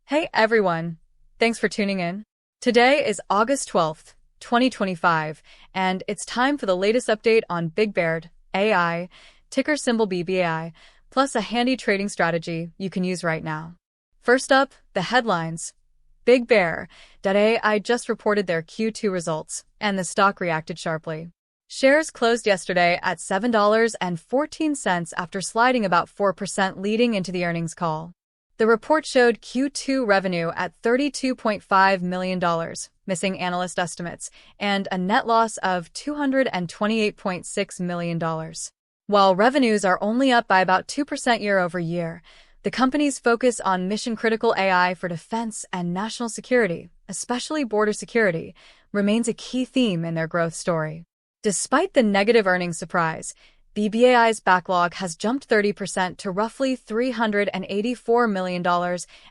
Hey everyone, thanks for tuning in. Today is August 12th, 2025, and it's time for the latest update on Bigbear.Ai, ticker symbol BBAI, plus a handy trading strategy you can use right now. First up, the headlines. Bigbear.Ai just reported their Q2 results, and the stock reacted sharply. Shares closed yesterday at $7.14 after sliding about 4% leading into the earnings call. The report showed Q2 revenue at $32.5 million, missing analyst estimates, and a net loss of $228.6 million. While revenues are only up by about 2% year over year, the company's focus on mission-critical AI for defense and national security, especially border security, remains a key theme in their growth story. Despite the negative earnings surprise, BBAI's backlog has jumped 30% to roughly $384 million,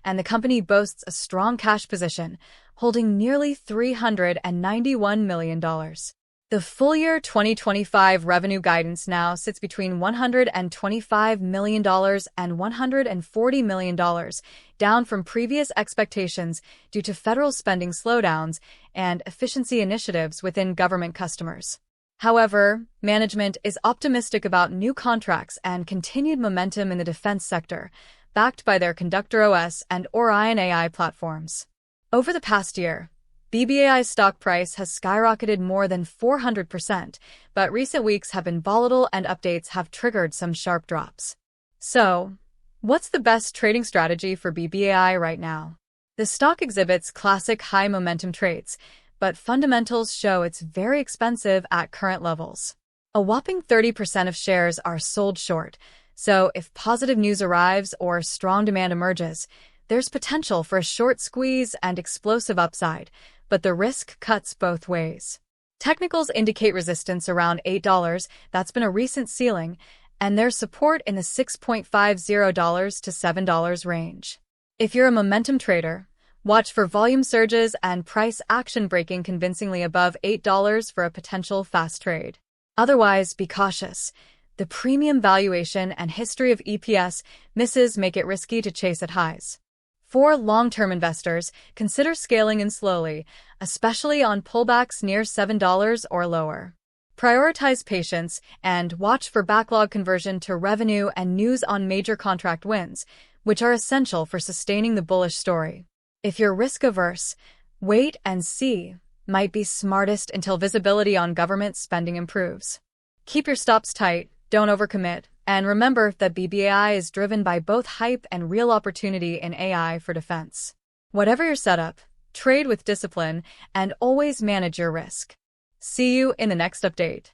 and the company boasts a strong cash position, holding nearly $391 million. The full-year 2025 revenue guidance now sits between $125 million and $140 million, down from previous expectations due to federal spending slowdowns and efficiency initiatives within government customers. However, management is optimistic about new contracts and continued momentum in the defense sector, backed by their Conductor OS and Orion AI platforms. Over the past year, BBAI's stock price has skyrocketed more than 400%, but recent weeks have been volatile and updates have triggered some sharp drops. So, what's the best trading strategy for BBAI right now? The stock exhibits classic high-momentum traits, but fundamentals show it's very expensive at current levels. A whopping 30% of shares are sold short, so if positive news arrives or strong demand emerges, there's potential for a short squeeze and explosive upside, but the risk cuts both ways. Technicals indicate resistance around $8, that's been a recent ceiling, and there's support in the $6.50 to $7 range. If you're a momentum trader, watch for volume surges and price action breaking convincingly above $8 for a potential fast trade. Otherwise, be cautious. The premium valuation and history of EPS misses make it risky to chase at highs. For long-term investors, consider scaling in slowly, especially on pullbacks near $7 or lower. Prioritize patience and watch for backlog conversion to revenue and news on major contract wins, which are essential for sustaining the bullish story. If you're risk-averse, wait and see might be smartest until visibility on government spending improves. Keep your stops tight, don't overcommit, and remember that BBAI is driven by both hype and real opportunity in AI for defense. Whatever your setup, trade with discipline and always manage your risk. See you in the next update.